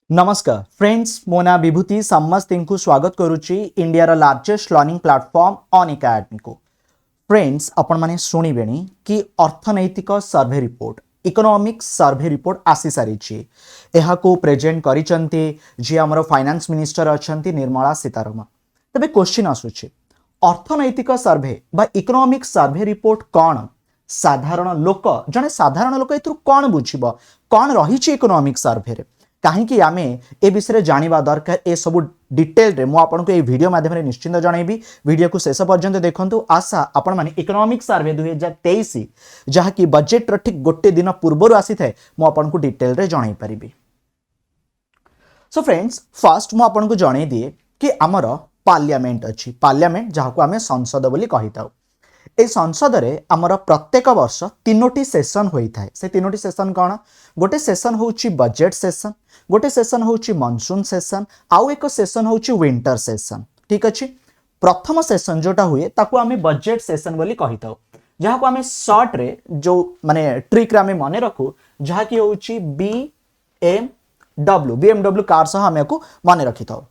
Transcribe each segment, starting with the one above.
नमस्कार फ्रेंड्स, मो ना विभूति समस्ते को स्वागत करुच्ची India largest learning platform Unacademy को। फ्रेंड्स, आपण माने शुणिबे कि अर्थनैतिक survey report economic survey report आसी सारी को प्रेजेंट करिसंती जी हमर फाइनेंस मिनिस्टर अछंती निर्मला सीतारमण। तबे क्वेश्चन आसुची अर्थनैतिक सर्वे बा इकोनॉमिक सर्वे रिपोर्ट कौन? साधारण लोक जने साधारण लोक एथुर कौन बुझिबो कौन रही इकोनॉमिक सर्वे रे कहीं आम ए विषय जाना दरकार। ए सब डिटेल रे मु आपको ये वीडियो माध्यम निश्चिंत जनइबी। वीडियो को शेष पर्यंत देखंतु। आशा आपण माने इकोनॉमिक सर्वे 2023 जहाँकि बजेट रो ठीक गोटे दिन पूर्व आसी थाए मु आपको डिटेल रे जनई परिबी। सो फ्रेंड्स, फर्स्ट मु आपको जनई दिए कि आमर पार्लियामेंट अच्छी। पार्लियामेंट जहाँ आम संसद बोली कही थाउ। ए संसद रे आमर प्रत्येक वर्ष तीनोटी सेशन होता है। से तीनोटी सेशन कौन? गोटे सेशन होची बजेट सेशन, गोटे सेशन होची मॉनसून सेशन, आउ एक सेशन होची विंटर सेशन। ठीक अच्छे। प्रथम सेशन जोटा हुए ताकू आमे बजेट सेशन बोली कही थाउ, जहाँ को आमे शॉर्ट रे जो माने ट्रिक रे आमे मने रखू जहाँ की होची बीएमडब्ल्यू कार सह आमे को मने रखी थाउ।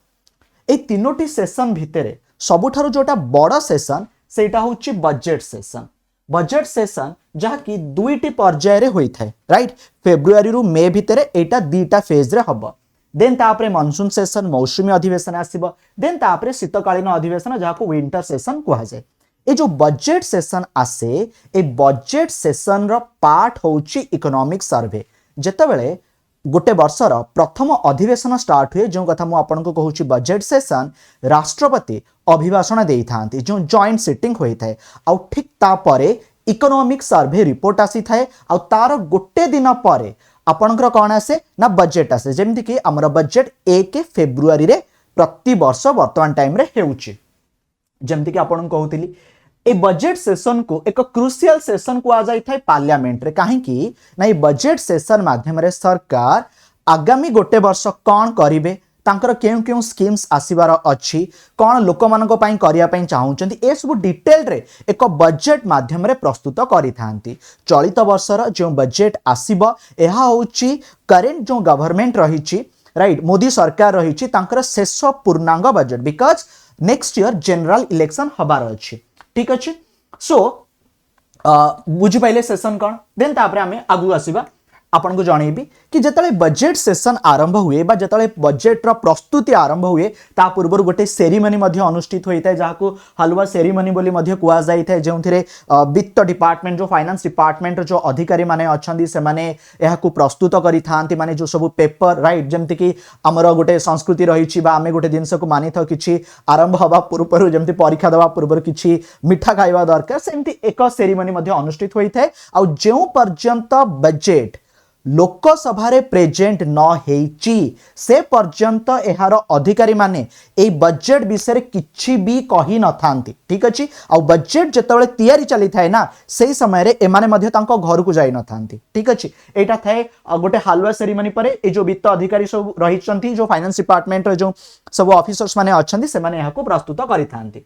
ए तीनोटी सेशन भितरे सबुठारु जोटा बड़ सेशन सेटा होची बजेट सेशन। बजेट सेशन जहाँ की दुईटी पर्याय रे होई थाए, राइट। फेब्रुआरी रु मे भितरे एटा दीटा फेज रे हबो। देन तापरे मॉनसून सेशन मौसुमी अधिवेशन आसीबो। देन तापरे शीतकालीन अधिवेशन जहाँ को विंटर सेशन कहा जाए। ए जो बजेट सेशन आसे ए बजेट सेशन रो पार्ट होची इकोनॉमिक सर्वे। जेतेबेले गोटे वर्षर प्रथम अधिवेशन स्टार्ट हुए जो कथा मु आपनको कहूची बजेट सेशन, राष्ट्रपति अभिभाषण देई थांती जो जॉइंट सिटिंग होई थाए। आ ठीक तापरे इकोनॉमिक सर्वे रिपोर्ट आसी थाए। आ तार गोटे दिन परे आपनकर कौन आसे ना बजेट आसे। जेमति कि हमर बजेट 1 फेब्रुआरी रे प्रति वर्ष वर्तमान टाइम रे हेउची। जेमति कि आपन कहउतिली ए बजेट सेशन को एक क्रुशियल सेशन को आ जाई थाए पार्लियामेंट रे। काहे कि ना ए बजेट सेशन माध्यम रे सरकार आगामी गोटे वर्ष कौन करिवे, तांकर केउ केउ स्कीम्स आसीबार अछि, कौन लोक मानको पई करिया पई चाहउचंती, ए सब डिटेल रे एक बजेट माध्यम रे प्रस्तुत करि थांती। चलित वर्षर जो बजेट आसीबो एहा होची करेंट जो गवर्नमेंट रहिछि, राइट, मोदी सरकार रहिछि तांकर शेष पूर्णांग budget, because next year general election हबार अछि। ठीक अच्छे। सो बुझी पाइले सेशन कौन। देन तापरे आमे आगु आसीबा आपन को जणेबी कि जतले बजेट सेशन आरंभ हुए बा जतले बजेट रो प्रस्तुति आरंभ हुए ता पूर्व गोटे सेरिमनी मध्ये अनुष्ठित होइता है, जहाँ को हलवा सेरिमनी बोली मध्ये कुआ जाइता है, जोंथिरे वित्त डिपार्टमेंट जो फाइनेंस डिपार्टमेंट जो अधिकारी माने अछंदी से माने एहा को प्रस्तुत करि थांती। माने जो सब पेपर, राइट, जेमति कि हमर गोटे संस्कृति रहिछि बा आमे गोटे जिंस को मानि था किछि आरंभ हवा पूर्व जेमति परीक्षा दवा पूर्व किछि मिठा खाइबा दरकार, सेमति एक सेरिमनी मध्ये अनुष्ठित होइता है। आ जो पर्यंत बजेट लोकसभा रे प्रेजेंट न हेची से पर्यंत एहार अधिकारी माने ए बजेट विषय किछि भी कही न थांती। ठीक अछि। आ बजेट जेतेबेले तयारी चली थाए ना सेही समय रे एमाने मध्ये तांको घर को जाई न थांती। ठीक अछि। एटा थाए गोटे हलवा सेरिमनी परे ए जो वित्त अधिकारी सब रहिचंती, जो फाइनेंस डिपार्टमेंट रे जो सब ऑफिसर्स माने अछंती से माने एहा को प्रस्तुत करि थांती।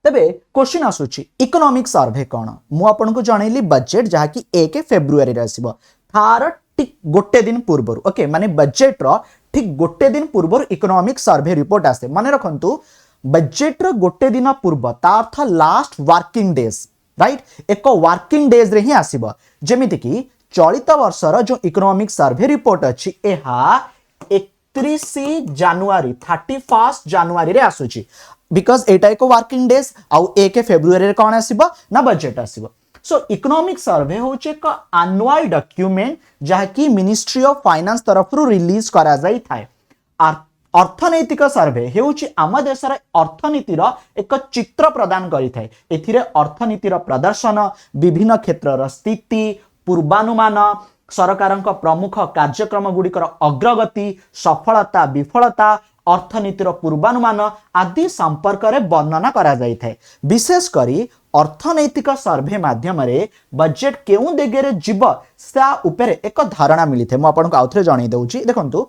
तबे क्वेश्चन आसुची इकोनॉमिक सर्वे कौन? मु आपनको जनैली बजेट जहाँ की 1 फेब्रुआरी रे आसीबो थार ठीक गोटे दिन पूर्व। ओके, माने बजेट रो ठीक गोटे दिन पूर्व इकोनॉमिक सर्वे रिपोर्ट आसे। माने रखंतु बजेट रो गोटे दिन पूर्व तार था लास्ट वर्किंग डेज, राइट, एक वर्किंग डेज रे ही आसीबो। जेमिति कि चलित वर्षर जो इकोनॉमिक सर्वे रिपोर्ट अछि एहा 31 जनवरी 31 जनवरी रे आसुची, बिकॉज एटा एक वर्किंग डेज। आउ 1 फेब्रुआरी रे कोन आसीबो ना बजेट आसीबो। सो इकोनॉमिक सर्वे होचे एक एनुअल डॉक्यूमेंट जहाँ की मिनिस्ट्री ऑफ फाइनेंस तरफ रिलीज करा जाई थाए। अर्थनैतिक सर्वे हेउची आम देशर अर्थनीतिर एक चित्र प्रदान करि थाए। एथिरे अर्थनीतिर प्रदर्शन, विभिन्न क्षेत्रर स्थिति, पूर्वानुमान, सरकारक प्रमुख कार्यक्रम गुड़िकर अग्रगति, सफलता विफलता, अर्थनीतिर पूर्वानुमान आदि संपर्क रे वर्णना करा जाई थाए। विशेष करी अर्थनैतिक सर्वे माध्यम रे बजेट केउ दिगरे जीव सा उपरे एक धारणा मिली थे। मु आपनको आउथरे जणाई दउची। देखंतु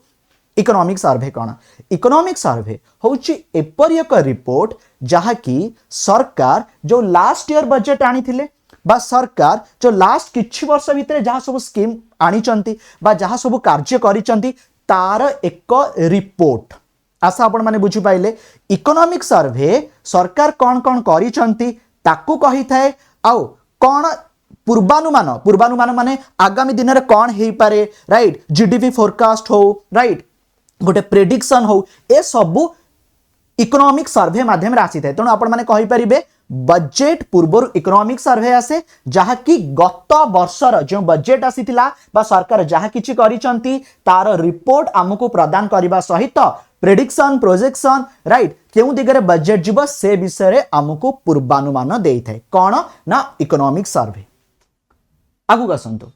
इकोनॉमिक सर्वे कौन? इकोनॉमिक सर्वे होची एपरि एक रिपोर्ट जहाँ की सरकार जो लास्ट ईयर बजेट आनी थिले बा सरकार जो लास्ट किछि वर्ष भितरे जहाँ सब स्कीम आनी चंती बा जहाँ सब कार्य करी चंती तार एक रिपोर्ट आशा आपण माने बुझी पाइले इकोनॉमिक सर्वे सरकार कौन कौन करिसंती ताकू कही थाए आउ कौन पूर्वानुमान पूर्वानुमान माने आगामी दिन में कौन हो पारे राइट जीडीपी फोरकास्ट हो राइट गोटे प्रेडिक्शन हो ए सबू इकोनॉमिक सर्वे माध्यम आसी थाए तेणु आपण माने कहि परिबे बजेट पूर्व इकोनॉमिक सर्वे आसे जहा कि गत वर्षर जो बजेट आसीथिला बा सरकार जहा किछि करिसंती तार रिपोर्ट हमकु प्रदान करबा सहित प्रेडिक्शन प्रोजेक्शन राइट केउ दिगरे बजेट जीव से विषय हमकु पूर्वानुमान देई थाए कोन ना इकोनॉमिक सर्वे आगु आसंतु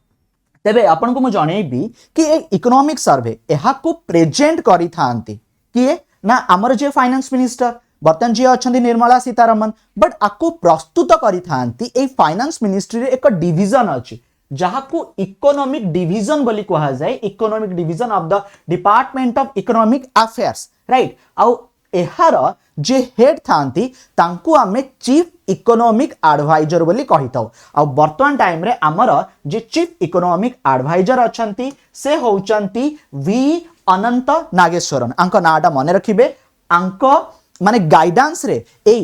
तेबे आपन को मु जणेबी कि ए इकोनॉमिक सर्वे एहा को प्रेजेंट करि थांती किए ना हमर जे फाइनेंस मिनिस्टर बर्तन जी अच्छा निर्मला सीतारमन बट आपको प्रस्तुत करी थांती ए फाइनेंस मिनिस्ट्री रे एक डिवीजन अछि जहा को इकोनॉमिक डिवीजन बोली कहा जाए economic division of the department of economic affairs right आउ एहार जे हेड थांती तांकू आमे चीफ इकोनॉमिक एडवाइजर बोली कहि थाउ आ वर्तमान टाइम रे हमर जे चीफ इकोनॉमिक एडवाइजर अछंती से होचंती वी अनंत नागेश्वरन अंक नाटा मने रखिबे अंक माने गाइडेंस रे ए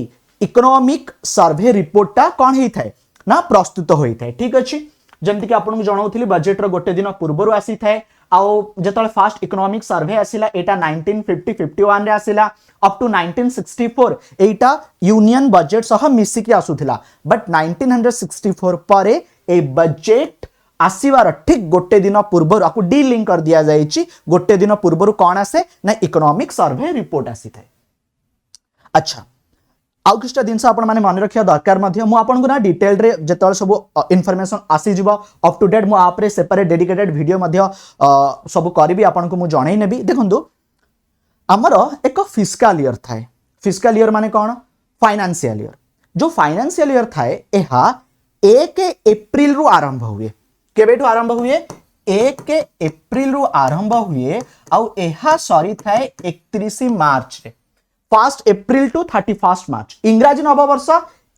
इकोनॉमिक सर्वे रिपोर्टटा कोन हेई थाए ना प्रस्तुत होई थाए ठीक अछि जेमति कि आपन को जणाउथली बजेट रो गोटे दिन पूर्वरु आसी थाए आउ जेतले फास्ट इकोनॉमिक सर्वे आसिला एटा 1950-51 रे आसिला up to 1964 Etah union budget सह मिसी कि आसुथिला बट 1964 परे ए बजेट आसीबार ठीक गोटे दिन पूर्व आपको डी लिंक कर दिया जाइछि गोटे दिन पूर्व कौन आसे ना इकोनॉमिक सर्वे रिपोर्ट आसी थाए अच्छा आउ किछटा दिन आपण माने मन रखिया दरकार मध्य मु आपण को ना डिटेल रे जेतल सब इन्फॉर्मेशन आसी जिवो अप टू डेट मु आप रे सेपरेट डेडिकेटेड वीडियो मध्य सब करबी आपण को मु जणै नेबी देखंतु हमर एक फिस्कल ईयर थाए फिस्कल ईयर माने कोन फाइनेंशियल ईयर जो फाइनेंशियल ईयर थाए एहा 1 अप्रैल रु आरंभ हुए केबेठु आरंभ हुए 1 अप्रैल रु आरंभ हुए आउ एहा सरी थाए 31 मार्च रे 1 अप्रैल टू 31 मार्च इंग्राजी नववर्ष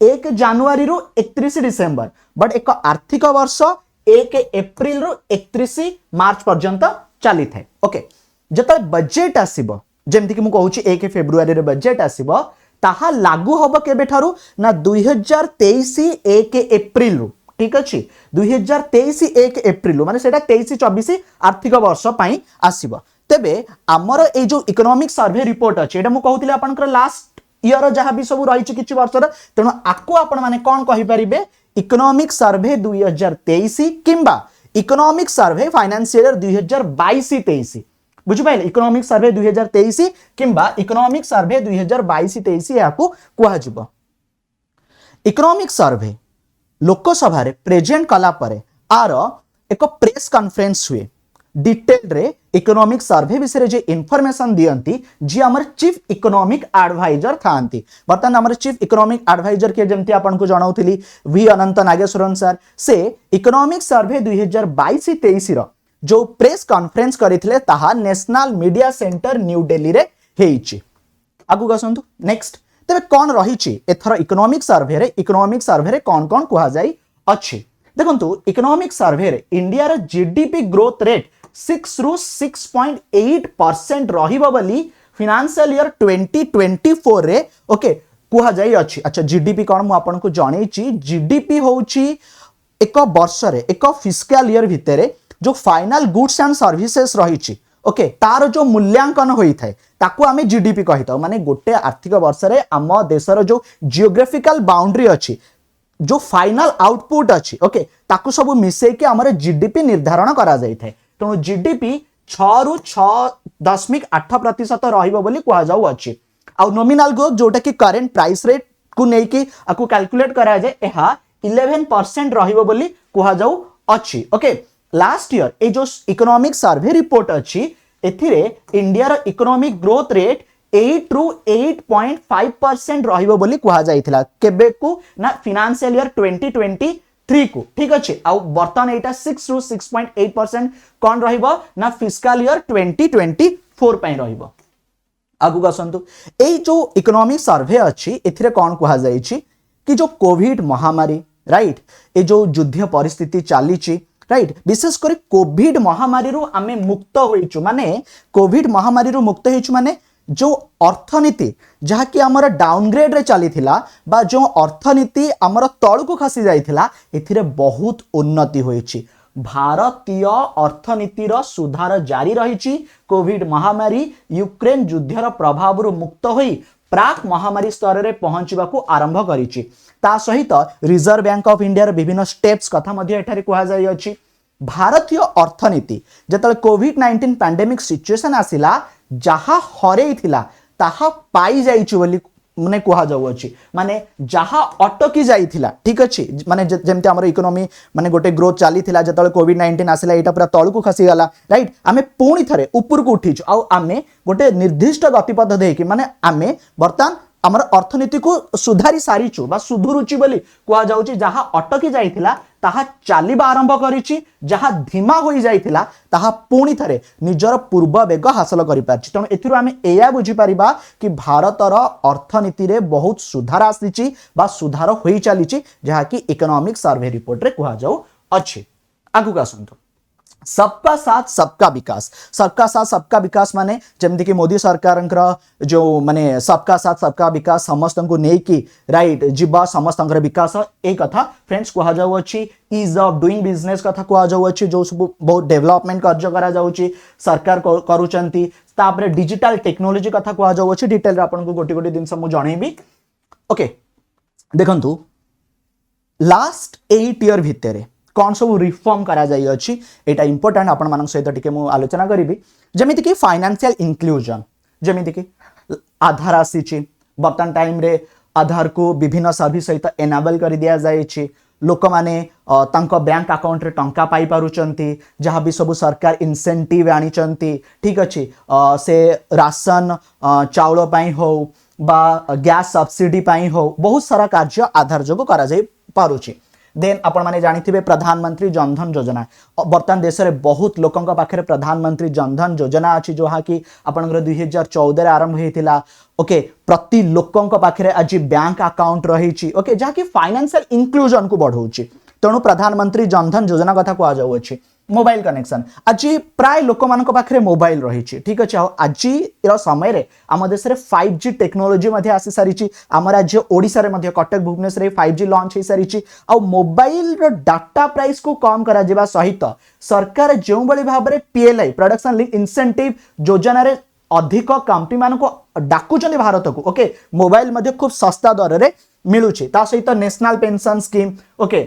1 जनवरी रु 31 डिसेंबर बट एक आर्थिक वर्ष 1 अप्रैल रु 31 मार्च पर्यंत चली थाए ओके जत बजेट आसीबो जेमति कि मु कहूची 1 फेब्रुआरी रे बजेट आसीबो ताहा लागू होबो केबे ठारू ना 2023 1 अप्रैल रु ठीक अछि 2023 1 अप्रैल माने सेटा 23-24 आर्थिक वर्ष पई आसीबो तेबे आमर ए जो इकोनॉमिक सर्वे रिपोर्ट अछि एटा मु कहूतिले आपनकर लास्ट ईयर जहा भी सब रही छि किछि वर्षर तेनो आको आपण माने कोन कहि परिबे इकोनॉमिक सर्वे 2023 किंबा इकोनॉमिक सर्वे फाइनेंशियल ईयर 2022-23 बुझि पाइले इकोनॉमिक सर्वे 2023 किंबा इकोनॉमिक सर्वे 2022-23 याको कुहा जिवो इकोनॉमिक सर्वे लोकसभा रे प्रेजेंट कला परे आर एक प्रेस कॉन्फ्रेंस हुए डिटेल रे इकोनॉमिक सर्वे विषय जे इन्फॉर्मेशन दियंती जी हमर चीफ इकोनॉमिक एडवाइजर थांती बर्तन हमर चीफ इकोनॉमिक एडवाइजर के जेमती आपन को जणाउथली वी अनंत नागेश्वरन सर से इकोनॉमिक सर्वे 2022-23 रो जो प्रेस कॉन्फ्रेंस करिथिले ताहा national media centre new Delhi रे हेइची आगु गसंतु नेक्स्ट तबे कोन रहिची एथर इकोनॉमिक सर्वे रे कोन कुहा जाई अछि देखंतु इकोनॉमिक सर्वे रे इंडिया रो जीडीपी ग्रोथ रेट 6 रु 6.8% रहिबो बोली फाइनेंशियल ईयर 2024 रे ओके कुहा जाई अछि अच्छा जीडीपी कोन मु आपन को जणैची जीडीपी होउची एक वर्ष रे एक फिस्कल ईयर भितरे जो फाइनल गुड्स एंड सर्विसेज रहिची ओके तार जो मूल्यांकन होई थाए ताकू आमे जीडीपी कहितो माने गोटे आर्थिक वर्ष रे आम देशर जो जियोग्राफिकल बाउंड्री अछि जो फाइनल आउटपुट अछि ओके ताकू सब मिसे के हमर जीडीपी निर्धारण करा जाई थाए तो जीडीपी 6 रु 6.8% रहिबो बोली कुहा जाउ अछि आ नॉमिनल ग्रोथ जोटा कि करंट प्राइस रेट को नै कि आकू कैलकुलेट करा जाय एहा 11% रहिबो बोली कुहा जाउ अछि ओके लास्ट ईयर ए जो इकोनॉमिक सर्वे रिपोर्ट अछि एथिरे इंडिया रो इकोनॉमिक ग्रोथ रेट 8 रु 8.5% रहिबो बोली कुहा जाइथिला केबे को ना फाइनेंशियल ईयर 2023 को ठीक अछि आ वर्तमान एटा 6 रु 6.8% कोन रहिबो ना फिस्कल ईयर 2024 पई रहिबो आगु गसंतु ए जो इकोनॉमिक सर्वे अछि एथिरे कोन कुहा जाइछि कि जो कोविड महामारी राइट ए जो युद्ध परिस्थिति चलीची राइट विशेष कर कोविड महामारी रु आमे मुक्त होइछु माने कोविड महामारी रु मुक्त होइछु माने जो अर्थनीति जहा कि हमर डाउनग्रेड रे चली थिला बा जो अर्थनीति हमर तळ को खसी जाइथिला एथिरे बहुत उन्नति होइछि भारतीय अर्थनीतिर सुधार जारी रही कोविड महामारी यूक्रेन युद्धर प्रभाव मुक्त होई प्राक महामारी स्तर में पहुंचवा को आरंभ करिछि ता सहित रिजर्व बैंक ऑफ इंडिया विभिन्न स्टेप्स कथा मध्ये एठारे कुहा जाई अछि भारतीय अर्थनीति जतले कोविड 19 पैंडेमिक सिचुएशन आसिला जहा हरे थिला ताहा पाई जाइछु बोली माने कुहा जाउ अछि माने जहा अटकी जाइथिला ठीक अछि माने जेमते हमर इकोनॉमी माने गोटे ग्रोथ चाली थिला जतले कोविड 19 आसिला एटा पूरा तळकु खसी गला राइट आमे पुणी थरे ऊपर को उठिछु आ आमे गोटे निर्दिष्ट गतिपथ देकी माने आमे वर्तमान हमर अर्थनीति को सुधारी सारिछु बा सुधुरुची बोली कुहा जाउची जहा अटकी जाइथिला ताहा चालिबा आरंभ करिछि जहा धीमा होई जाइथिला ताहा पुणी थरे निजर पूर्व वेग हासिल करि पारछि तण एथिरु आमे एया बुझी परिबा कि भारतर अर्थनीति रे बहुत सुधार आसीछि बा सुधार होई चालिछि जहा कि इकोनॉमिक सर्वे रिपोर्ट रे कुहा जाउ अछि आगु का सुनतो सबका साथ सबका विकास माने जमती कि मोदी सरकार जो माने सबका साथ सबका विकास समस्त को नहीं कि राइट जीवा समस्त विकास एक कथा फ्रेंड्स कहा जाउ अछि इज ऑफ डूइंग बिजनेस कथा कहा जाउ अछि जो सब बहुत डेवलपमेंट कार्य करा जाउछि सरकार करूचंती तापरे डिजिटल टेक्नोलॉजी कथा कहा जाउ अछि डिटेल रे आपन को गोटी गोटी दिन सब मु जणैबी ओके देखंतु लास्ट 8 ईयर भितरे कौन सब रिफॉर्म करा जाई अछि एटा इंपोर्टेंट आपण मानक सहित टिके मु आलोचना करिवि जेमिति कि फाइनेंशियल इंक्लूजन जेमिति कि आधार आसीछि बर्तन टाइम रे आधार को विभिन्न सर्विस सहित एनेबल कर दिया जाई छि लोक माने तांको बैंक अकाउंट रे टंका पाई पारुचंती जहां भी सब सरकार इंसेंटिव आनी चंती ठीक अछि से राशन चाउल पाई हो बा गैस सब्सिडी पाई हो बहुत सारा कार्य आधार जोगो करा जाई पारुछि देन आपण माने जानिथिबे प्रधानमंत्री जनधन योजना वर्तमान देश रे बहुत लोकंक पाखरे प्रधानमंत्री जनधन योजना अछि जोहा कि आपनकर 2014 रे आरंभ हेतिला ओके प्रति लोकंक पाखरे आज बैंक अकाउंट रहिछि ओके जहा कि फाइनेंशियल इंक्लूजन को बढ़ौछि तेणु प्रधानमंत्री जनधन योजना कथा को आ जाउ अछि मोबाइल कनेक्शन आज प्राय लोक मानक पाखरे मोबाइल रहिछि ठीक अछि आज रो समय रे आम देश रे 5G टेक्नोलॉजी मध्ये आसी सारिछि आम राज्य ओडिसा रे मध्ये कटक भुवनेश्वर रे 5G लॉन्च हे सारिछि आ मोबाइल रो डाटा प्राइस को कम करा जिबा सहित सरकार जेउ बळी भाबरे PLI प्रोडक्शन लिंक इंसेंटिव योजना रे अधिक कंपनी मान को डाकुचंदी भारत को ओके मोबाइल मध्ये खूब सस्ता दर रे मिलुछि ता सहित नेशनल पेंशन स्कीम ओके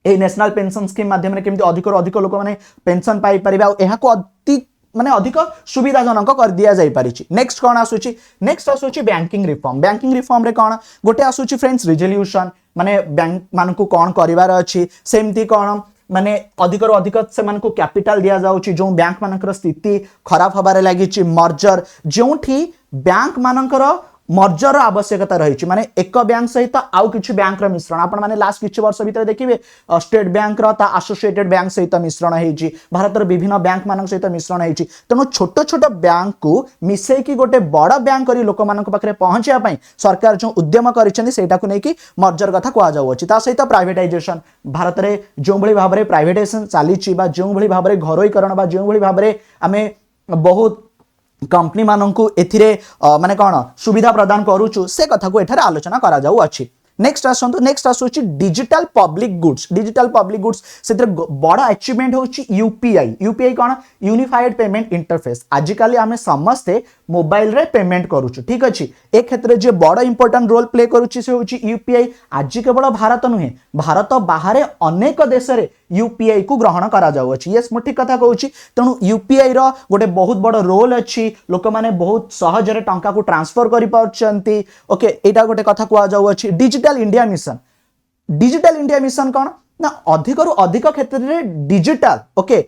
ए नेशनल पेंशन स्कीम माध्यम रे केमति अधिक अधिक लोक माने पेंशन पाई परिबा एहा को अति माने अधिक सुविधाजनक कर दिया जाई परिछि नेक्स्ट कोन आसुछि नेक्स्ट आसुछि बैंकिंग रिफॉर्म रे कोन गोटे आसुछि फ्रेंड्स रिजोल्यूशन माने बैंक मान को कोन करिवार अछि सेमति कोन माने अधिक अधिक से मान को कैपिटल दिया जाउछि जो बैंक मानकर स्थिति खराब हबारे लागिछि मर्जर जोठी बैंक मानकर मर्जर आवश्यकता रही माने एक बैंक सहित आउ किछि बैंक रो मिश्रण आपण माने लास्ट किछि वर्ष भीतर देखिबे स्टेट बैंक रो ता एसोसिएटेड बैंक सहित मिश्रण हेछि भारत रो विभिन्न बैंक मानक सहित मिश्रण हेछि तनो छोटो छोटो बैंक को मिसै कि गोटे बड़ बैंक करी लोक मानक पाखरे पहुंचिया पई सरकार जो उद्यम करिसेंती सेटा को नै कि मर्जर कथा कुआ जाउ अछि ता सहित प्राइवेटाइजेशन भारत रे जो भली भाबरे प्राइवेटाइजेशन चालीछि बा जो भली भाबरे घरोईकरण बा जो भली भाबरे आमे बहुत कंपनी माननकु एथिरे माने कोन सुविधा प्रदान करूछु से कथा को एठारे आलोचना करा जाउ अछि नेक्स्ट आसुछि डिजिटल पब्लिक गुड्स सेतिर बड़ा अचीवमेंट होछि यूपीआई कोन यूनिफाइड पेमेंट इंटरफेस आजिकाली आमे समस्ते मोबाइल रे पेमेंट करूछु ठीक अछि ए क्षेत्र जे बड़ा इंपोर्टेंट रोल प्ले करूछि से होछि यूपीआई आज केवल भारत नुहे भारत बाहर अनेक देश रे यूपीआई को ग्रहण करा जाउ अछि यस मु ठीक कथा कहूछि तेणु यूपीआई रो गोटे बहुत बड़ रोल अछि लोक माने बहुत सहज रे टंका को ट्रांसफर करि पाउछंती ओके एटा गोटे कथा कुआ जाउ अछि डिजिटल इंडिया मिशन कोन ना अधिक रु अधिक क्षेत्र रे डिजिटल ओके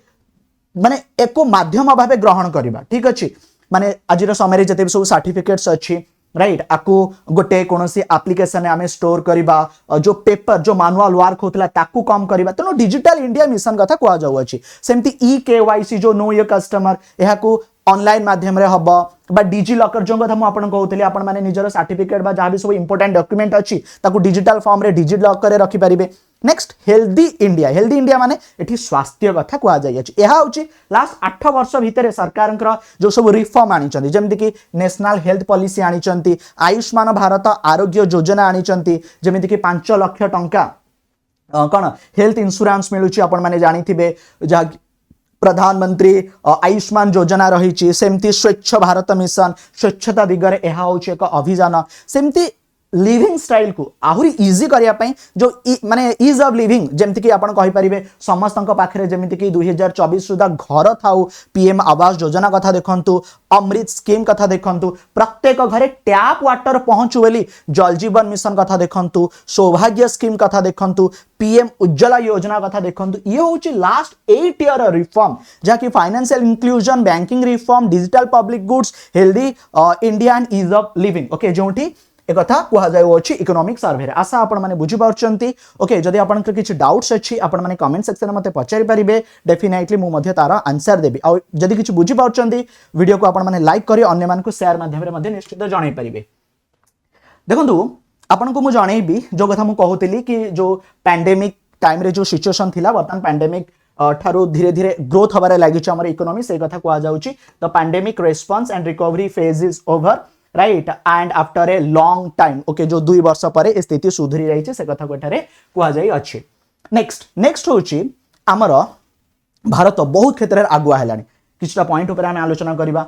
माने एको माध्यम भाबे ग्रहण करिबा ठीक अछि माने आजिर समय रे जते सब सर्टिफिकेट्स अछि राइट आकु गोटे कोनोसी एप्लिकेशन आमे स्टोर करिबा जो पेपर जो मैनुअल वर्क होतला ताकु कम करिबा तनो डिजिटल इंडिया मिशन कथा कुआ जाउ अछि सेमति ई-केवाईसी जो नो योर कस्टमर एहा को ऑनलाइन माध्यम रे हबो बा डिजी लॉकर जो कथा मु आपन कहउतली आपन माने निजर सर्टिफिकेट बा जहा भी सब इंपोर्टेंट डॉक्यूमेंट अछि ताकु डिजिटल फॉर्म रे डिजी लॉकर रे रखि परिबे नेक्स्ट हेल्दी इंडिया माने एठी स्वास्थ्य कथा कह जाए लास्ट 8 वर्ष भितर सरकार जो सब रिफॉर्म आनी जमती कि नेशनल हेल्थ पॉलिसी आनी आयुष्मान भारत आरोग्य योजना आनी जमीती कि 5 लाख टंका कौन हेल्थ इंश्योरेंस मिलूँ आपण मैंने जानी जहाँ प्रधानमंत्री आयुष्मान योजना रही सेमती स्वच्छ भारत मिशन स्वच्छता दिगरे यह हूँ एक अभियान सेमती लिविंग स्टाइल को आहुरी इजी करने जो माने इज ऑफ लिविंग जमती कि आपण कहि परिबे समस्त पाखे जमती कि 2024 सुधा घर थाउ पीएम आवास योजना कथा देखंतु अमृत स्कीम कथा देखंतु प्रत्येक घरे टैप वाटर पहुंचु बोली जल जीवन मिशन कथा देखंतु सौभाग्य स्कीम कथा देखंतु पीएम उज्ज्वला योजना कथा देखंतु ये होची लास्ट 8 ईयर रिफॉर्म जहाँ की financial inclusion banking reform digital public goods healthy India and ease of living okay जोठी एक कथा कह जाए इकोनॉमिक सर्वे आशा आपण माने बुझी पाउछंती ओके जदि आपण किछि डाउट्स अछि आपण माने कमेंट सेक्शन में मते पचारि परिबे डेफिनेटली मु मध्ये तार आंसर देबी आ जदि किछि बुझी पाउछंती वीडियो को आपण माने लाइक करी अन्य मान को शेयर माध्यम रे मध्ये निश्चित जणाई परिबे देखंतु आपण को मु जणाइबी जो कथा मु कहउतली कि जो पैंडेमिक टाइम रे जो सिचुएशन थिला वर्तमान पैंडेमिक ठारू धीरे धीरे ग्रोथ हबारे लागि हमर इकोनॉमी से कथा कह जाउची the pandemic response and recovery phase is over right and after a long time okay जो 2 वर्ष पर स्थिति सुधरी रही से कथा कोठारे कह जाई अछि नेक्स्ट होची हमर भारत बहुत क्षेत्र में आगुआ हेलानी किछटा पॉइंट ऊपर हम आलोचना करिबा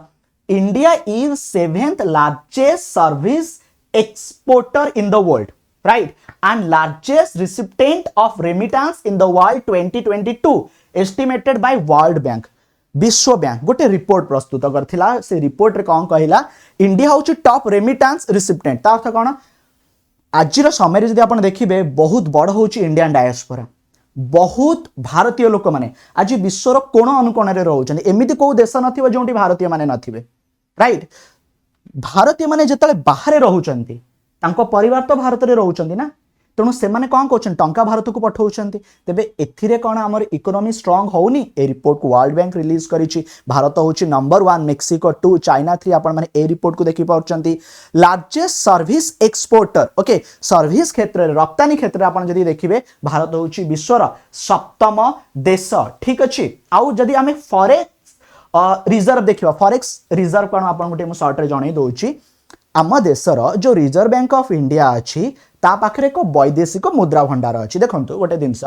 India is 7th largest service exporter in the world right and largest recipient of remittance in the world 2022 estimated by world bank विश्व बैंक गोटे रिपोर्ट प्रस्तुत करथिला से रिपोर्ट रे कौन कहिला इंडिया होची टॉप रेमिटेंस रिसिपिएंट ता अर्थ कोन आजिर समय जदि आपण देखिबे बहुत बड़ होची इंडियन डायस्पोरा बहुत भारतीय लोक माने आज विश्वर कोण अनुकोण रे रहउछन एमिति को देश नथिबे जोंटी भारतीय माने नथिबे राइट भारतीय माने जतले बाहरे रहउछंती तांको परिवार तो भारत रे रहउछंती ना तेणु से कौन कौन टंका भारत को पठाउछंती तेबे एथिरे कौन आमर इकोनॉमी स्ट्रांग होउनी ए रिपोर्ट को वर्ल्ड बैंक रिलीज करिछि भारत होछि नंबर 1 मेक्सिको 2 चाइना 3 आपण माने ए रिपोर्ट को देखि पाउछंती largest service exporter okay service क्षेत्र रे रप्तानी क्षेत्र रे आपण जदी देखिबे भारत होछि विश्वर 7म देश ठीक अछि आउ जदी आमे फॉरेक्स रिजर्व देखिबा फॉरेक्स रिजर्व कोन आपण गोटे मु शॉर्ट रे जणै दोछि आम देशर जो रिजर्व बैंक ऑफ इंडिया अछि ता पाखरे को वैदेशिक मुद्रा भंडार अछि देखंतु गोटे दिनस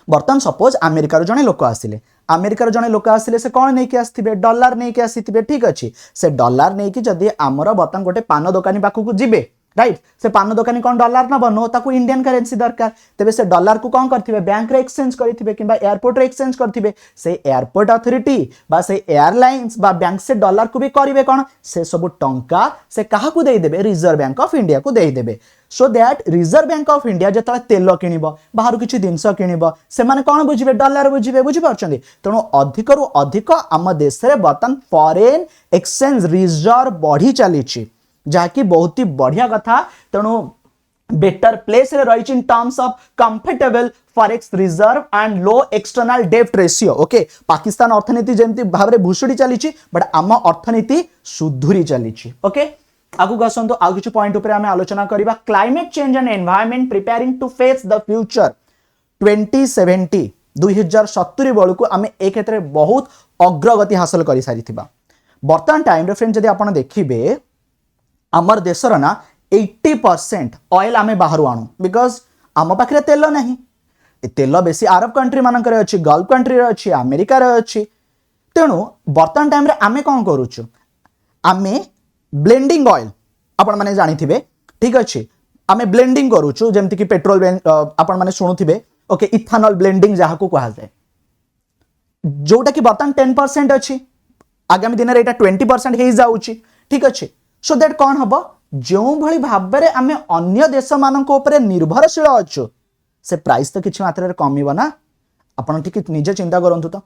बर्तन सपोज अमेरिकार जने लोक आसिले अमेरिकार जने लोक आसिले से कौन नहीं आसथिबे डॉलर नहीं के आसीथिबे ठीक अछि से डॉलर नहीं कि जदी हमर बर्तन गोटे पान दुकानी पाखु को जिबे राइट से पान दुकानी कौन डॉलर न बनो ताकू इंडियन करेंसी दरकार तेबे से डॉलर को कौन करथिबे बैंक रे एक्सचेंज करथिबे किबा एयरपोर्ट रे एक्सचेंज करथिबे से एयरपोर्ट अथॉरिटी बा से एयरलाइंस बा बैंक से डॉलर को भी करिवे कौन से सब टंका से काहा को देई देबे रिजर्व बैंक ऑफ इंडिया को देई देबे so that Reserve Bank of India जतले तेल किनिबो बाहर किछि जिंस किनिबो से माने कौन बुझिबे डॉलर बुझिबे बुझि पारछन्ती तेणु अधिक रु अधिक आम देश रे बर्तन फॉरेन एक्सचेंज रिजर्व बढ़ी चलीछि जहाँकि बहुत ही बढ़िया कथा तेणु बेटर प्लेस रे रही in terms of comfortable forex reserve and low external डेब्ट रेशियो ओके पाकिस्तान अर्थनीति जेमती भाबरे भुसुडी चलीछि बट आम अर्थनीति सुधुरी चलीछि ओके आगु गसंतो आगु किछु पॉइंट ऊपर हमें आलोचना करिबा climate change and environment preparing to face the future 2070 2070 बेलू को आम ए क्षेत्र में बहुत अग्रगति हासिल कर सारी बर्तमान टाइम रे फ्रेंड जदि आपण देखिबे आमर देशर ना 80% ऑयल आमे बाहर आणु बिकॉज आम पाखे तेल नहीं तेल बेसी अरब कंट्री मानक अच्छी गल्फ कंट्री अच्छी अमेरिका अच्छी तेणु बर्तमान टाइम रे आमे कौन करूछु आमे ब्लेंडिंग ऑयल आपण माने जानिथिबे ठीक अच्छे आमे ब्लेंडिंग करूछु जेमति कि पेट्रोल आपण माने शुणुथिबे ओके इथानॉल ब्लेंडिंग जहाँ को कहा जाए जोटा कि बर्तमान 10% अच्छी आगामी दिन में 20% हो जाउची ठीक अच्छे सो दैट कौन हम जो भली भाव में आम अन्य देश मान निर्भरशील अच्छु से प्राइस तो किसी मात्रा कमिब ना आपड़ ठीक निजे चिंता करूँ तो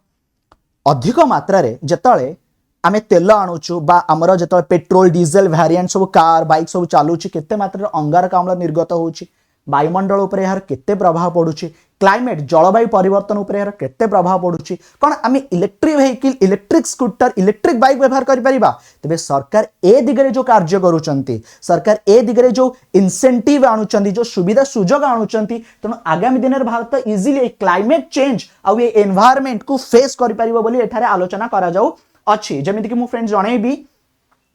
अधिक मात्रा जिते आम तेल आणुचु बा आमर जो पेट्रोल डीजेल वेरिएंट सब कार बाइक सब चलुची केते मात्रा अंगारकाम्ल निर्गत होउची वायुमंडल उपर यार केते प्रभाव पड़ुची क्लाइमेट जलवायु परिवर्तन उपर यार केते प्रभाव पड़ुची कौन आम electric vehicle electric scooter electric bike व्यवहार करिपरिबा तेबे सरकार ए दिगरे जो कार्य करूचंती सरकार ए दिगरे जो इंसेंटिव आणुचंती जो सुविधा सुजोग आणुचंती तेणु आगामी दिन भारत इजिली क्लाइमेट चेंज आउ ए एनवायरनमेंट को फेस करिपरिबो बोली एठारे आलोचना करा जाऊ अछि जेमिति कि मु फ्रेंड्स जणैबी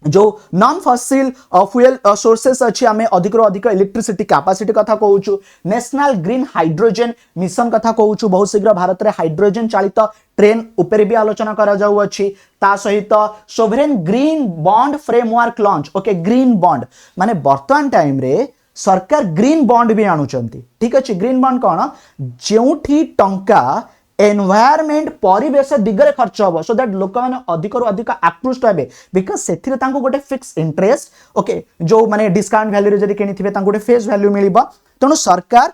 जो नॉन फसिल फ्यूएल सोर्सेस अच्छी आम अधिक अधिक इलेक्ट्रिसिटी कैपेसिटी कथा कहूँ नेशनल ग्रीन हाइड्रोजन मिशन कथा कहूँ बहुत शीघ्र भारत में हाइड्रोजन चालित ट्रेन उपर भी आलोचना करा जाऊ अछि ता सहित sovereign green bond framework launch okay green bond माने वर्तमान टाइम रे सरकार ग्रीन बॉन्ड भी आणुचंती ठीक अछि ग्रीन बॉन्ड कौन जोठी टंका एनवायरमेंट परिवेश दिगरे खर्च हम सो दैट लोक मैंने अधिक अधिक आकृष्ट हे बिकज से गोटे फिक्स इंटरेस्ट ओके जो माने डिस्काउंट वैल्यू जब किनिथिबे गोटे फेस वैल्यू मिलिबा तेणु सरकार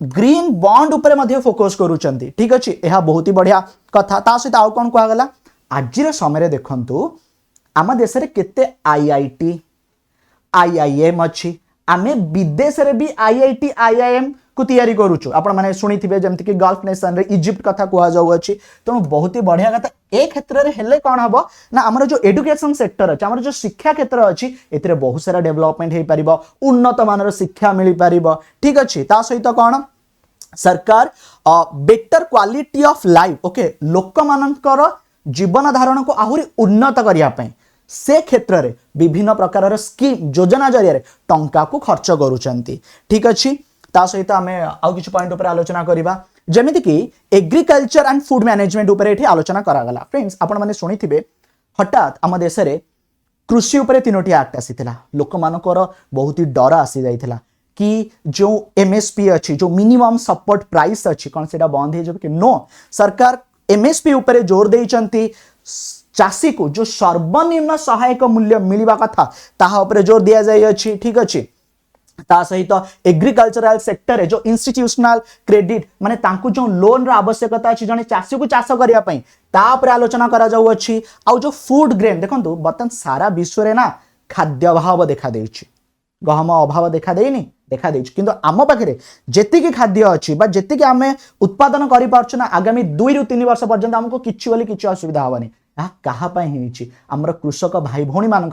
ग्रीन बॉन्ड उपरे मध्ये फोकस करूचंती ठीक अछि यह बहुत ही बढ़िया कथा ता सहित आउ कोन कहला गला आजिर समय देखंतु आम देश रे केते आईआईटी आईआईएम अछि आमे विदेश रे भी आईआईटी आईआईएम को तैयारी करूछु आपण माने सुनिथिबे जेमति कि गल्फ नेशन रे इजिप्ट कथा कुआ जाउ अछि तेणु बहुत ही बढ़िया कथा ए क्षेत्र रे हेले कोन हबो ना हमर जो एजुकेशन सेक्टर अछि हमर जो शिक्षा क्षेत्र अछि एतरे बहुत सारा डेवलपमेंट हे परिबो उन्नत मानर शिक्षा मिली परिबो ठीक अछि ता सहित कोन सरकार better quality of life okay लोक मानकर जीवन धारण को आहुरी उन्नत करिया पय से क्षेत्र रे विभिन्न प्रकार स्कीम योजना जरिया टंका को खर्च करूचंती ठीक अछि ता सहित आमे आउ किछ पॉइंट ऊपर आलोचना करिबा जेमिति कि एग्रीकल्चर एंड फूड मैनेजमेंट ऊपर एठी आलोचना करा गला फ्रेंड्स आपण माने सुनिथिबे हठात आम देश रे कृषि ऊपर तीनोटी एक्ट आसीथिला लोक मानकर बहुत ही डर आसी जाइथिला कि जो एमएसपी अछि जो मिनिमम सपोर्ट प्राइस अछि कोन सेटा बंद हे जब कि नो सरकार एमएसपी ऊपर जोर देइचंती चासी को जो सर्वनिम्न सहायक मूल्य मिलिबा कथा ताहा ऊपर जोर दिया जाय अछि ठीक अछि ता सहित एग्रीकल्चरल सेक्टर रे जो इंस्टीट्यूशनल क्रेडिट माने तांकु जो लोन रो आवश्यकता अछि जने चासी को चाष करिया पई ता ऊपर आलोचना करा जाऊ अछि आ जो फूड ग्रेन देखंतु बर्तन सारा विश्व रे ना खाद्य अभाव देखा देछि गहम अभाव देखा देइनी देखा देछि किंतु आम पाखरे जेति की खाद्य अछि बा जेति की आमे उत्पादन करि पारछु ना आगामी 2 रु 3 वर्ष पर्यंत हमको किछि बोली किछि असुविधा होबनी कहा आमर कृषक भाई भौणी मान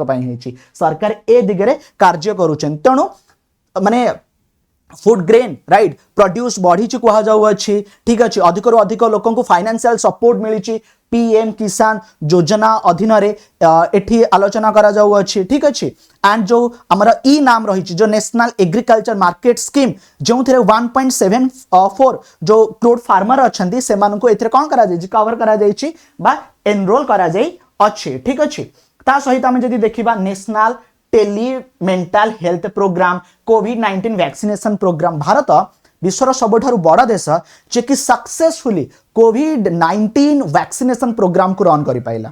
सरकार ए दिगरे कार्य करुछन तेणु माने फूड ग्रेन राइट प्रोड्यूस बढ़ी कह जाऊ ठीक अच्छे अधिक अधिक लोक फाइनेंशियल सपोर्ट मिली पीएम किसान योजना अधीन एठी आलोचना करा जाऊ ठीक अच्छे एंड जो आमर ई नाम रही जो नेशनल एग्रीकल्चर मार्केट स्कीम जो 1.74 जो क्रोड फार्मर अच्छा से कौन कवर करा एनरोल करा ठीक अच्छे ता सहित आम जदि देखा national tele mental health program कोविड-19 वैक्सीनेशन प्रोग्राम भारत विश्वर सबुठारु बड़ा देश जे कि सक्सेसफुली कोविड-19 वैक्सीनेशन प्रोग्राम को रन करि पाइला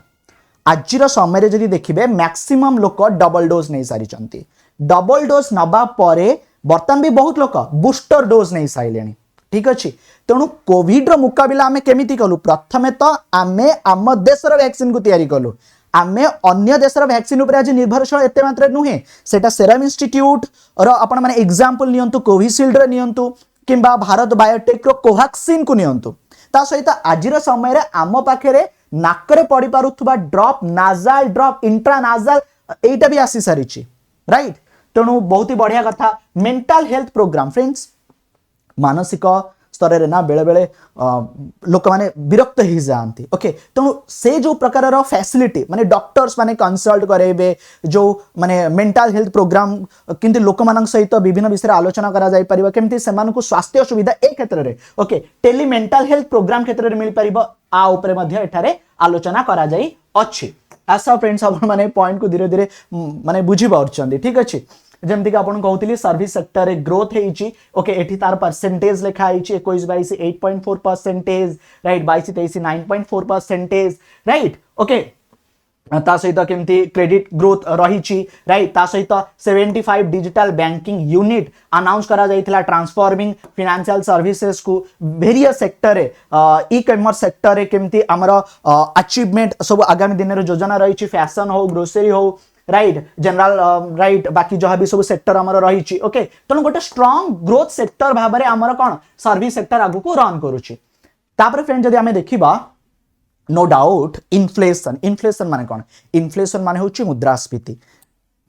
आजिर समय रे जदि देखिबे मैक्सिमम लोक डबल डोज नहीं सारी चंती डबल डोज नबा परे बर्तमान भी बहुत लोक बूस्टर डोज नहीं साइलेनी ठीक अच्छे तेणु कोविड रो मुकाबिला आमे केमिति कलु प्रथमे तो आमे आम देशर वैक्सीन को तैयारी कलु आमे अन्य देशर वैक्सीन उपर आज निर्भरशील एते मात्रा नुहे सेटा सेरम इंस्टीट्यूट रो आपण माने एग्जांपल नियंतु कोविशील्ड रे नियंतु किंबा भारत बायोटेक रो कोवैक्सीन को नियंतु ता सहित आजिर समय रे आम पाखरे नाकरे पड़ी पारुथबा ड्रॉप नाजल ड्रॉप इंट्रानाजल एटा भी आसी सारिछि राइट तेणु बहुत ही बढ़िया कथा मेंटल हेल्थ प्रोग्राम फ्रेंड्स मानसिक स्तर रे ना बेले बेले लोक माने विरक्त ही जाती ओके तेणु से जो प्रकार फैसिलिटी माने डॉक्टर्स माने कंसल्ट करेबे जो माने मेंटल हेल्थ प्रोग्राम किंतु लोक मान सहित विभिन्न विषय आलोचना करा जाय परिबा केमती सेमानकु स्वास्थ्य सुविधा ए क्षेत्र रे okay tele mental health program क्षेत्र रे मिल परिबा आ ऊपर मध्ये एठारे आलोचना करा जाय अछि आशा फ्रेंड्स आपण माने पॉइंट को धीरे धीरे माने बुझी पाउछंदी ठीक अछि जमती कि आपन कहउतली सर्विस सेक्टर रे ग्रोथ हेइची ओके एठी तार परसेंटेज लिखा हेइची 21 22 8.4% राइट 22 23 9.4% राइट ओके ता सहित केमती क्रेडिट ग्रोथ रही राइट ता सहित 75 डिजिटल बैंकिंग यूनिट अनाउंस करा जाइथिला ट्रांसफॉर्मिंग फाइनेंशियल सर्विसेज को वेरियस सेक्टर रे ई कॉमर्स सेक्टर रे केमती हमर अचीवमेंट सब आगामी दिन रे योजना रही फैशन हो ग्रोसरी हो राइट जनरल राइट बाकी जहाँ भी सब सेक्टर आमर रही ओके तेणु गोटे स्ट्रॉन्ग ग्रोथ सेक्टर भाव में आमर कौन सर्विस सेक्टर आगु को रन करुच्ची तापर फ्रेंड जदि आमे देखिबा नो डाउट इन्फ्लेशन इन्फ्लेशन माने कौन इन्फ्लेशन माने होची मुद्रास्फीति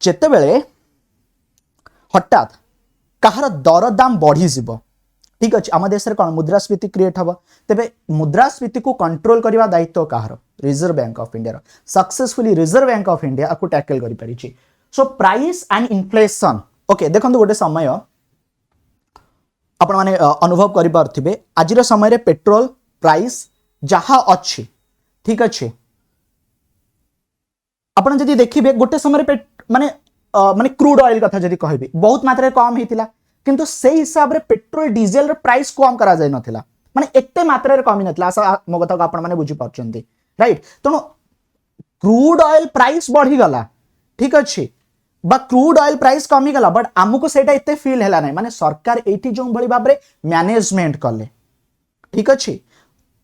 जेते बेले हठात कहार दर दाम बढ़ी जीव ठीक अच्छे आम देश में कौन मुद्रास्फीति क्रिएट हम तेरे मुद्रास्फीति को कंट्रोल करने दायित्व कहार Reserve Bank of India successfully Reserve Bank of India आपको टैकल कर पारिछि so price and inflation okay देखो गोटे समय आपण माने अनुभव कर पार्थिबे आज समय पेट्रोल प्राइस जहाँ अच्छी ठीक अच्छे आपण जदि देखिबे गोटे समय माने माने क्रूड ऑयल कथा जदि कहबी बहुत मात्रा कम होता किंतु से हिसाब रे पेट्रोल डीजेल रे प्राइस कम करा जाय नथिला माने एते मात्रा रे कमी नथिला आशा मो कथा को आपण माने बुझी पारछंती राइट तनो क्रूड ऑयल प्राइस बढ़ी गला ठीक अछि बा क्रूड ऑयल प्राइस कमी गला बट आमुको सेटा एते फील हैला नै माने सरकार एठी जो भली भाबरे मैनेजमेंट करले ठीक अछि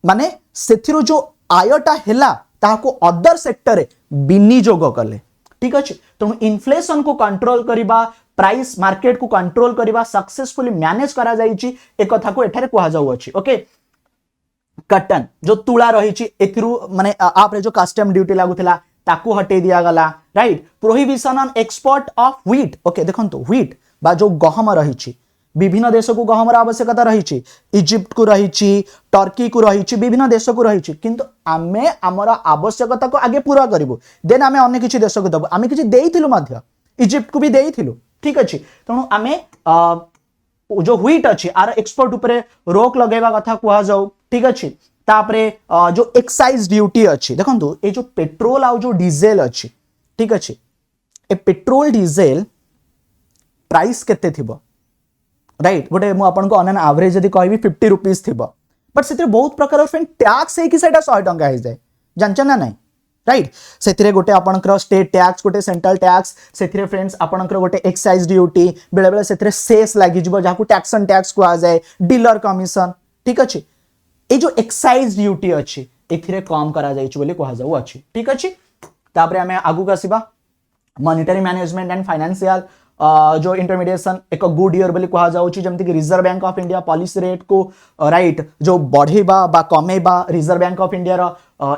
माने सेथिरो जो आयटा हैला ताको अदर सेक्टर रे विनियोग करले ठीक अछि तो इन्फ्लेशन को कंट्रोल करिबा प्राइस मार्केट को कंट्रोल करिबा सक्सेसफुली मैनेज करा जाईची एक कथा को एठारे कुहा जाउ अछि ओके कटन जो तुला रही एथिरु माने आप रे जो कस्टम ड्यूटी लागुथिला ताकू हटे दिया गला right prohibition on export of wheat okay देखंतु व्हीट बा जो गहम रही विभिन्न देश को गहमर आवश्यकता रही इजिप्ट को रही टर्की को रही विभिन्न देश को रही किंतु आमे आमर आवश्यकता को आगे पूरा करिवु देन आमे अन्य किछि देश को दबु आमे किछि देइथिलु मध्य इजिप्ट को भी देइथिलु ठीक अछि तेणु आमे जो व्हीट अछि आर एक्सपोर्ट उपरे रोक लगेबा कथा कुहा जाऊ ठीक अछि तापरे जो एक्साइज ड्यूटी अछि देखंतु ए जो पेट्रोल आ जो डीजेल अछि ठीक अछि ए पेट्रोल डीजेल प्राइस केते थिबो राइट गोटे मु आपन को ऑन एन एवरेज यदि कहबी 50 रुपीस थिबो बट सेते बहुत प्रकार फ्रेंड टैक्स है कि सेटा 100 टंका हो जाए जानछ ना नहीं राइट सेथिरे गोटे आपनकर स्टेट टैक्स गोटे सेंट्रल टैक्स सेथिरे फ्रेंड्स आपनकर गोटे एक्साइज ड्यूटी बेले बेले सेथिरे सेस लागि जिवो जाकू टैक्सन टैक्स को आ जाए डीलर कमिशन ठीक अछि ए जो एक्साइज ड्यूटी अछि एथिरे कम करा जाइछ बोली कहा जाउ अछि ठीक अछि तापरे हमें आगु कासिबा मॉनिटरी मैनेजमेंट एंड फाइनेंशियल जो इंटरमीडिएशन एक गुड ईयर बोली कहा जाउछि जेमति कि reserve Bank of India policy rate को राइट जो बढ़ेबा बा कमेबा रिजर्व बैंक ऑफ इंडिया रो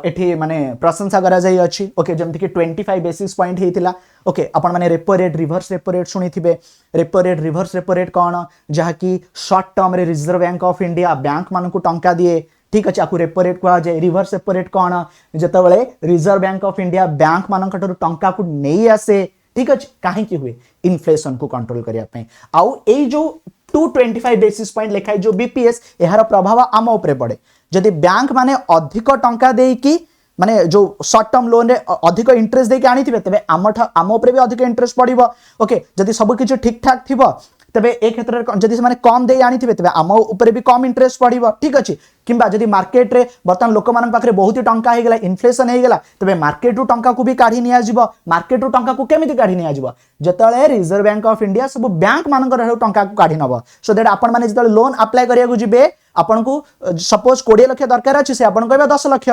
एठी माने प्रशंसा करा जाई अछि ओके जेमति कि 25 बेसिस पॉइंट हेतिला ओके अपन माने repo rate reverse repo rate सुनिथिबे repo rate reverse repo rate कोन जहा कि शॉर्ट टर्म रे Reserve Bank of India bank मान को टंका दिए ठीक अछि आकु रेपो रेट कहा जाय रिवर्स रेपो रेट कोन जतबेले Reserve Bank of India bank मान कटरु टंका को नै आसे ठीक अच्छे कहीं हुए इन्फ्लेशन को कंट्रोल करने आउ ए जो 225 बेसिस पॉइंट लिखाई जो बीपीएस यार प्रभाव आम उपरे पड़े जदि बैंक माने अधिक टंका देकी माने जो शॉर्ट टर्म लोन रे अधिक इंटरेस्ट देके आनी थिबे तबे आम उपरे भी अधिक इंटरेस्ट पड़िबो ओके जदि सब किछ ठीक ठाक थिबो तबे ए क्षेत्र रे जदि माने कम दे आनी थिबे तबे आम उपरे भी कम इंटरेस्ट पड़िबो ठीक अछि किंबा जदि मार्केट रे बर्तन लोक मान पाखरे बहुत ही टंका हे गेला इन्फ्लेशन हे गेला तबे मार्केट रु टंका को भी काढी निया जिवो मार्केट रु टंका को केमिति काढी निया जिवो जतले रिजर्व बैंक ऑफ इंडिया सब बैंक मानकर टंका को काढी नबो सो दैट आपण माने जतले लोन अप्लाई करिया को जिबे आपण को सपोज 20 लाख दरकार अछि से आपण कहबा 10 लाख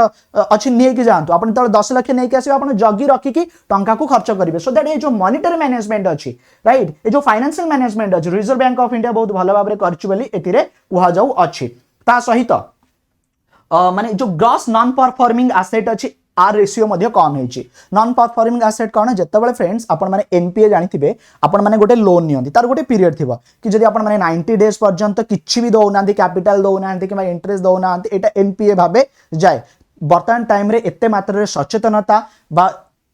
अछि नै कि जानतु आपण तले 10 लाख नै कि आसी आपण जगी रखी कि टंका को खर्च करिवे सो दैट ए जो मॉनिटरी मैनेजमेंट अछि राइट ए जो फाइनेंशियल मैनेजमेंट अछि रिजर्व बैंक ऑफ इंडिया बहुत भलो भाबरे करछि बोली एतिरे कुहा जाउ अछि ता सहित माने जो ग्रॉस नॉन परफॉर्मिंग एसेट अछि आर रेशियो मध्ये कम होईची नॉन परफॉर्मिंग एसेट कोन जतबेले फ्रेंड्स आपण माने एनपीए जानिथिबे आपण माने गोटे लोन नियंती तार गोटे पीरियड थिबो कि जदि आपण माने 90 डेज पर्यंत किछि भी दउनांती कैपिटल दउनांती कि इंटरेस्ट दउनांती एटा एनपीए भाबे जाय वर्तमान टाइम रे एते मात्रा रे सचेतनता बा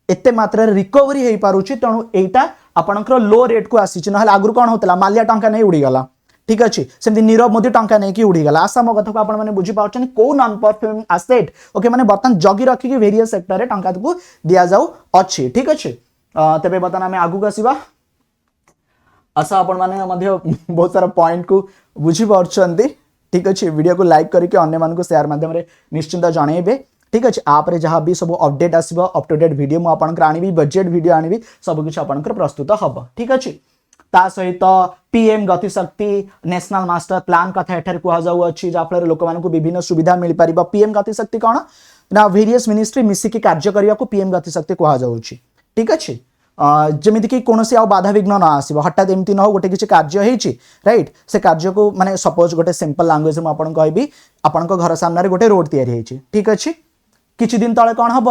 एते मात्रा रे रिकवरी हेई पारुची तणु एटा आपणकर लो रेट को आसीची नहले आगुर कोन होतला मालिया टंका नै उडी गला ठीक अच्छे सेमती नीरव मोदी टंका नहीं कि उड़ी गला आशा मो कथा को आपण माने बुझी पाउछन को नॉन परफॉर्मिंग एसेट ओके माने बर्तन जगी रखी कि वेरियस सेक्टर रे टंका को दिया जाऊ अछि ठीक अच्छे तबे बतन हमें आगु आसीबा आशा आपण माने मध्ये बहुत सारा पॉइंट को बुझी पाउछंती ठीक अच्छे वीडियो को लाइक करके अन्य मान को शेयर माध्यम रे निश्चिंत जणेबे ठीक अच्छे आप रे जहां भी सब अपडेट आसीबो अप टू डेट वीडियो मु आपनकर आनिबी बजेट वीडियो आनिबी सब कुछ आपनकर प्रस्तुत हबो ठीक अच्छे ता सहित पीएम गति शक्ति नेशनल मास्टर प्लान कथा एठार कुहा जाउ अछि जा फल लोक मान को विभिन्न सुविधा मिल परिबा पीएम गति शक्ति कोन ना वेरियस मिनिस्ट्री मिसी के कार्य करिया को पीएम गति शक्ति कुहा जाउ अछि ठीक अछि जमीती कि कौन आउ बाधा विघ्न न आसो हठात एमती न हो गोटे किसी कार्य होती राइट से कार्य को माने सपोज गोटे सिंपल लैंग्वेज में आपन कहबी आपण घर सामने गोटे रोड तैयारी ठीक अच्छे किछि दिन तले कौन हम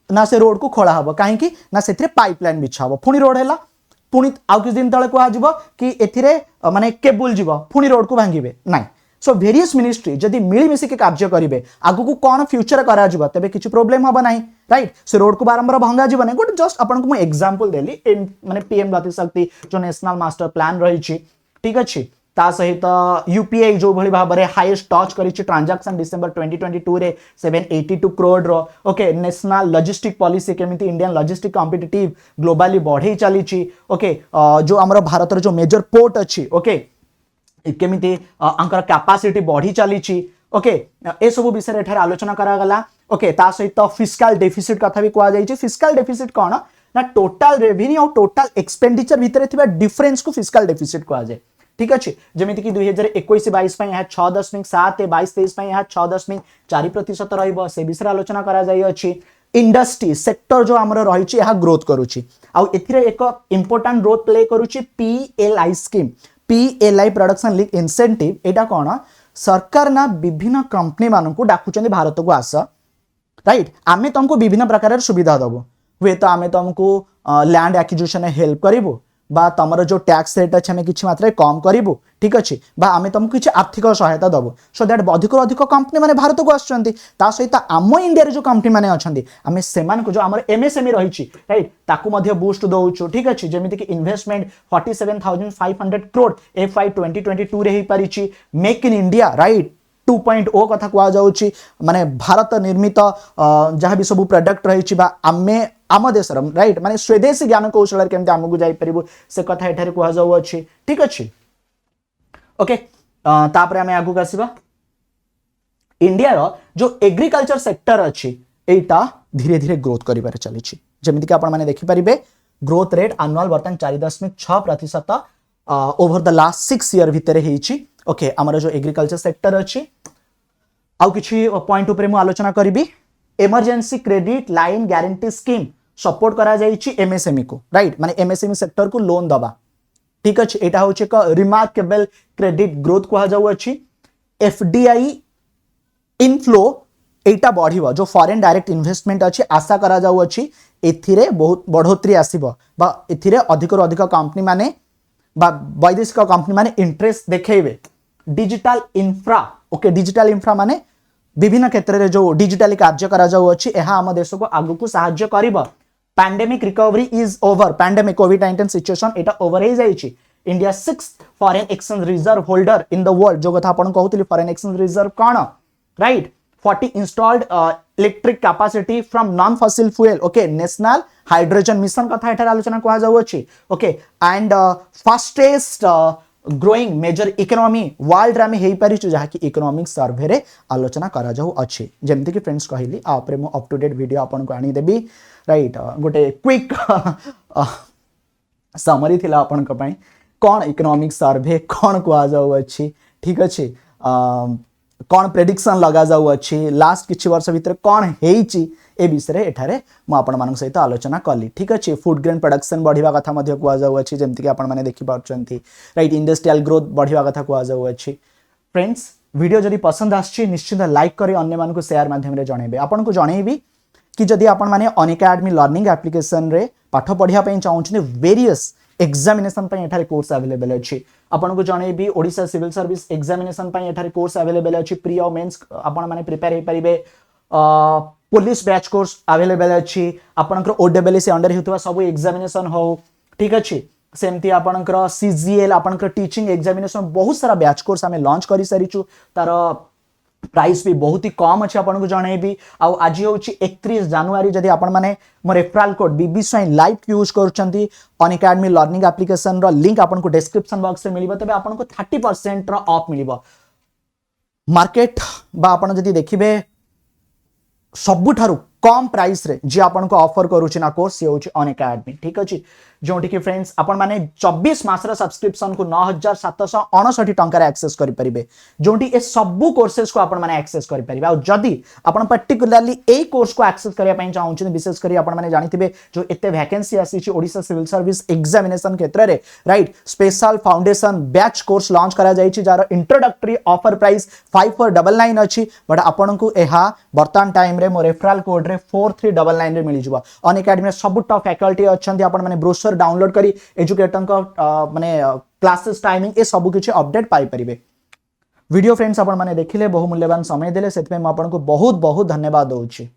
ना से रोड को खोला हम कहीं ना से पाइपलाइन बिछा हम पुणी रोड है पुणी आउ किछि दिन तले कह कि एथिरे माने केबुल जीव पुणी रोड को भांगे ना सो वेरियस मिनिस्ट्री जदि मिलमिशिक कार्य करेंगे आगु को कौन फ्यूचर करा तेरे किसी प्रोब्लेम हम ना राइट से रोड को बारंबार भंगा जीव ना गोटे जस्ट आपको मुझे एग्जांपल देली माने पीएम गति शक्ति जो नेशनल मास्टर प्लान रही ठीक अच्छे ता सहित यूपीआई जो भली भाव में हाईएस्ट टच करी ट्रांजैक्शन डिसेंबर 2022 रे 782 करोड़ रो ओके नेशनल लॉजिस्टिक पॉलिसी केमिति इंडियन लॉजिस्टिक कॉम्पिटिटिव ग्लोबली बढ़ई चली ओके जो आमर भारत जो मेजर पोर्ट अच्छी ओके केमिति अंकर कैपेसिटी बढ़ी चली ओके ए सब विषय एठार आलोचना करागला ओके ता सहित फिस्कल डेफिसिट कथा भी कहा जायछि फिस्कल डेफिसिट कौन ना टोटल रेवेन्यू और टोटल एक्सपेंडिचर भितर थिबा डिफरेंस को फिस्कल डेफिसिट कहा जाय ठीक अच्छे जमीती कि 2021-22 यह 6.7 22-23 यह 6.4% रहिबो से विषय आलोचना करा जाय अछि इंडस्ट्री सेक्टर जो आमर रही है ग्रोथ करुच्ची आउ एथिरे एक इंपोर्टेंट रोल प्ले करुच्ची PLI scheme PLI production link incentive एटा कौन सरकार ना विभिन्न कंपनी मान को डाकुचंदी भारत को आस राइट आमे तुमको विभिन्न प्रकार सुविधा दबो हुए तो आमे तुमको लैंड एक्विजिशन हेल्प करिवो बा तमर जो टैक्स रेट अच्छे किसी मात्रा कम करूँ ठीक अच्छे बा आमे तुमको किसी आर्थिक सहायता दबो सो दैट अधिक अधिक कंपनी मैंने भारत को आसुच्च सहित आम इंडिया जो कंपनी मैंने अच्छा आम से जो आम एमएसएमई रही राइट ताकू बूस्ट दौचु ठीक अच्छे जमीती कि इन्वेस्टमेंट 47,500 करोड़ FY 2022 रे पारिछि मेक इन इंडिया राइट 2.0 कथा कह जाउछि माने भारत निर्मित जहाँ भी सब प्रोडक्ट रही आमे आम देश राइट माने स्वदेशी ज्ञान कौशल केमती आमको जापर से कथा एठारे कह जाउछि ठीक अच्छे ओके तापर आमे आगु आसीबा इंडिया रो जो एग्रीकल्चर सेक्टर अच्छी एटा धीरे धीरे ग्रोथ करिबार चली जमीती कि आपण माने देखि परिबे ग्रोथ रेट एनुअल बर्तन 4.6% ओवर द लास्ट 6 ईयर भितर हेछि ओके आमर जो एग्रीकल्चर सेक्टर अच्छी आउ किछि पॉइंट ऊपर मु आलोचना करिबी emergency credit line guarantee scheme support करा जाइछि एमएसएमई को राइट माने एमएसएमई सेक्टर को लोन दबा ठीक अछि एटा होछि एक रिमार्केबल क्रेडिट ग्रोथ कहा जाउ अछि एफडीआई इनफ्लो एटा बढ़िबो जो फॉरेन डायरेक्ट इन्वेस्टमेंट अछि आशा करा जाउ अछि एथिरे बहुत बढ़ोतरी आसीबो बा एथिरे अधिक अधिक कंपनी माने बा वैदेशिक कंपनी माने इंटरेस्ट देखेबे digital infra okay digital infra माने विभिन्न क्षेत्र में जो डिजिटली कार्य करा जाउ अछि एहा हम देश को आगु को सहाय्य करिबो pandemic recovery is over pandemic कोविड-19 सिचुएशन एटा ओवर हे जाइछि India 6th foreign exchange reserve holder in the world जो कथा आपण कहउतली फॉरेन एक्सचेंज रिजर्व कोन right 40 installed electric capacity from non fossil fuel okay national hydrogen mission कथा एठार आलोचना कहा जाउ अछि okay and fastest growing major economy world रे हे परिछु जहा कि इकोनॉमिक सर्वे रे आलोचना करा जाउ अछि जेमति कि फ्रेंड्स कहली आ ऊपर मु अप टू डेट वीडियो आपन को आनी देबी राइट गोटे क्विक समरी थिला आपन को पई कोन इकोनॉमिक सर्वे कोन कहा जाउ अछि ठीक अछि कौन प्रेडिक्शन लगा जाउ अछि लास्ट किछि वर्ष भीतर कौन हेइछि ए विषय एठारे मु आपण मान सहित आलोचना कली ठीक अछि फूड ग्रेन प्रोडक्शन बढ़िबा कथा मध्ये कहा जाउ अछि जेमति कि आपण माने देखि पाछंती राइट इंडस्ट्रियल ग्रोथ बढ़िबा कथा कहा जाउ अछि फ्रेंड्स वीडियो जदि पसंद आछि निश्चित लाइक करी अन्य मान को शेयर माध्यम रे जणेबे आपण को जणेबी कि जदि आपण माने अनएकेडमी लर्निंग एप्लीकेशन रे पाठ पढिया पई चाहउछनी वेरियस एग्जामिनेशन पई एठारे कोर्स अवेलेबल अछि आपण को जणेबी ओडिसा सिविल सर्विस एग्जामिनेशन पई एठारे कोर्स अवेलेबल अछि प्री और मेंस आपण माने प्रिपेयर हे परिबे पुलिस बैच कोर्स अवेलेबल अछि आपनकर ओडब्ल्यू से अंडर हेतुवा सब एग्जामिनेशन हो ठीक अछि सेमती आपनकर सीजीएल आपनकर टीचिंग एग्जामिनेशन बहुत सारा बैच कोर्स हमें लॉन्च करि सारिछु तार प्राइस भी बहुत ही कम अच्छे आपको जनइबी आज हूँ 31 जनवरी जदि आपण माने मो referral code BB Swain live use करछंती अनएकेडमी लर्निंग एप्लीकेशन रो लिंक आपको डिस्क्रिप्शन बॉक्स में मिलिबो तबे आपको 30% रो ऑफ मिलिबो मार्केट बा आपण जदि देखिबे सबुठारु कम प्राइस रे जी आपन को ऑफर करूची ना कोर्स ये होची अनअकैडमी ठीक अछि जोंटी कि फ्रेंड्स आपण माने 24 मासर सब्सक्रिप्शन को 9769 टंका रे एक्सेस करि परिबे जोंटी ए सबु कोर्सेस को आपण माने एक्सेस करि परिबे आ जदी आपण पर्टिकुलरली ए कोर्स को एक्सेस करिया पई चाहू छी विशेष करी आपण माने जानिथिबे जो एते वैकेंसी आसी छी ओडिसा सिविल सर्विस एग्जामिनेशन क्षेत्र रे right special foundation batch course launch करा जाई छी जार इंट्रोडक्टरी ऑफर प्राइस 5499 अछि बट आपण को एहा वर्तमान टाइम रे मो रेफरल कोड रे 4399 रे मिली जबा अनअकैडमी सब टॉप फैकल्टी अछंती आपण माने ब्रोशर डाउनलोड करी एजुकेटर को माने क्लासेस टाइमिंग ए सब किछि अपडेट पाई परिबे वीडियो फ्रेंड्स आपण माने देखिले बहु मूल्यवान समय देले सेतपे म आपण को बहुत बहुत धन्यवाद दउछि।